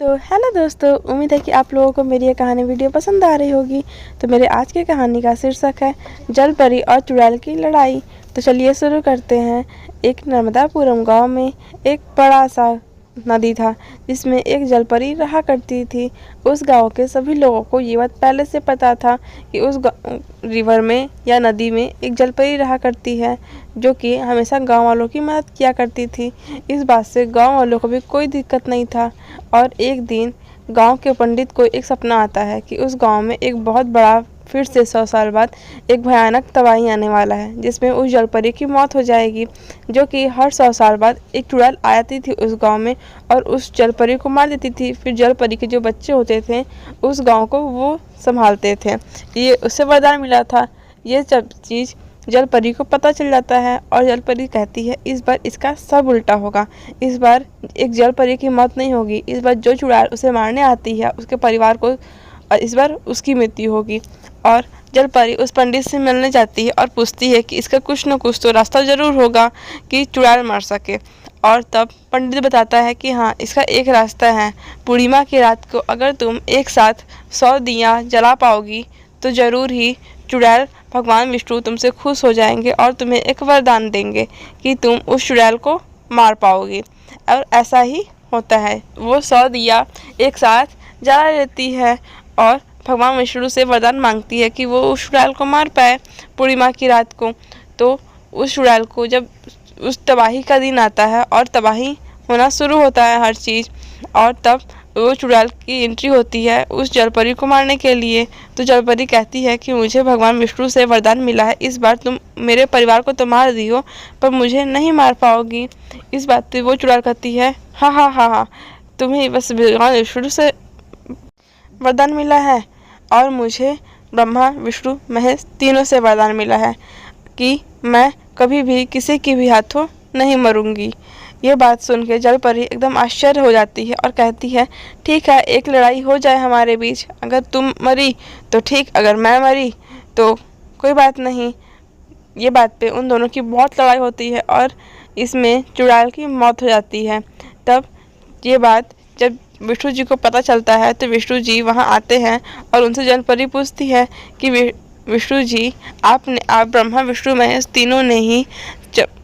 तो हेलो दोस्तों, उम्मीद है कि आप लोगों को मेरी ये कहानी वीडियो पसंद आ रही होगी। तो मेरे आज की कहानी का शीर्षक है जल परी और चुड़ैल की लड़ाई। तो चलिए शुरू करते हैं। एक नर्मदापुरम गांव में एक बड़ा सा नदी था जिसमें एक जल परी रहा करती थी। उस गांव के सभी लोगों को ये बात पहले से पता था कि उस रिवर में या नदी में एक जल परी रहा करती है जो कि हमेशा गांव वालों की मदद किया करती थी। इस बात से गांव वालों को भी कोई दिक्कत नहीं था। और एक दिन गांव के पंडित को एक सपना आता है कि उस गांव में एक बहुत बड़ा फिर से 100 साल बाद एक भयानक तबाही आने वाला है जिसमें उस जलपरी की मौत हो जाएगी, जो कि हर 100 साल बाद एक चुड़ैल आती थी उस गांव में और उस जलपरी को मार देती थी। फिर जलपरी के जो बच्चे होते थे उस गांव को वो संभालते थे। ये उससे वरदान मिला था। ये सब चीज़ जलपरी को पता चल जाता है और जलपरी कहती है इस बार इसका सब उल्टा होगा। इस बार एक जलपरी की मौत नहीं होगी। इस बार जो चुड़ैल उसे मारने आती है उसके परिवार को इस बार उसकी मृत्यु होगी। और जलपरी उस पंडित से मिलने जाती है और पूछती है कि इसका कुछ न कुछ तो रास्ता ज़रूर होगा कि चुड़ैल मार सके। और तब पंडित बताता है कि हाँ, इसका एक रास्ता है। पूर्णिमा की रात को अगर तुम एक साथ 100 दिया जला पाओगी तो ज़रूर ही चुड़ैल भगवान विष्णु तुमसे खुश हो जाएंगे और तुम्हें एक वरदान देंगे कि तुम उस चुड़ैल को मार पाओगी। और ऐसा ही होता है। वो 100 दिया एक साथ जला लेती है और भगवान विष्णु से वरदान मांगती है कि वो उस चुड़ैल को मार पाए पूर्णिमा की रात को। तो उस चुड़ैल को जब उस तबाही का दिन आता है और तबाही होना शुरू होता है हर चीज़, और तब वो चुड़ैल की एंट्री होती है उस जलपरी को मारने के लिए। तो जलपरी कहती है कि मुझे भगवान विष्णु से वरदान मिला है, इस बार तुम मेरे परिवार को तो मार दियो पर मुझे नहीं मार पाओगी। इस बात पे वो चुड़ैल कहती है हाँ हाँ हाँ हाँ, तुम्हें बस भगवान विष्णु से वरदान मिला है और मुझे ब्रह्मा विष्णु महेश तीनों से वरदान मिला है कि मैं कभी भी किसी की भी हाथों नहीं मरूंगी। ये बात सुन के जलपरी एकदम आश्चर्य हो जाती है और कहती है ठीक है, एक लड़ाई हो जाए हमारे बीच। अगर तुम मरी तो ठीक, अगर मैं मरी तो कोई बात नहीं। ये बात पे उन दोनों की बहुत लड़ाई होती है और इसमें चुड़ैल की मौत हो जाती है। तब ये बात जब विष्णु जी को पता चलता है तो विष्णु जी वहाँ आते हैं और उनसे जलपरी पूछती है कि विष्णु जी, आप ब्रह्मा विष्णु महेश तीनों ने ही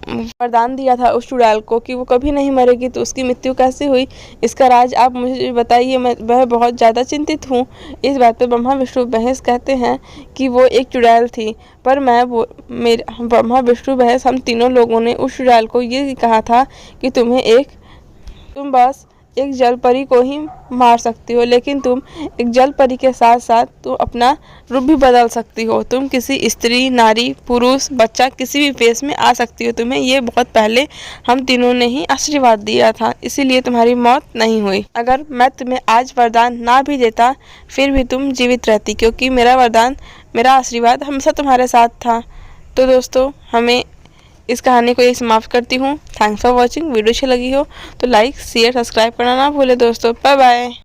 वरदान दिया था उस चुड़ैल को कि वो कभी नहीं मरेगी, तो उसकी मृत्यु कैसे हुई? इसका राज आप मुझे बताइए, मैं बहुत ज़्यादा चिंतित हूँ। इस बात पर ब्रह्मा विष्णु महेश कहते हैं कि वो एक चुड़ैल थी, पर ब्रह्मा विष्णु महेश हम तीनों लोगों ने उस चुड़ैल को ये कहा था कि तुम बस एक जलपरी को ही मार सकती हो, लेकिन तुम एक जलपरी के साथ साथ तुम अपना रूप भी बदल सकती हो। तुम किसी स्त्री, नारी, पुरुष, बच्चा किसी भी फेस में आ सकती हो। तुम्हें ये बहुत पहले हम तीनों ने ही आशीर्वाद दिया था, इसीलिए तुम्हारी मौत नहीं हुई। अगर मैं तुम्हें आज वरदान ना भी देता फिर भी तुम जीवित रहती, क्योंकि मेरा आशीर्वाद हमेशा तुम्हारे साथ था। तो दोस्तों, हमें इस कहानी को यही समाप्त करती हूँ। Thanks for watching. वीडियो अच्छी लगी हो तो लाइक शेयर सब्सक्राइब करना ना भूले दोस्तों। Bye bye.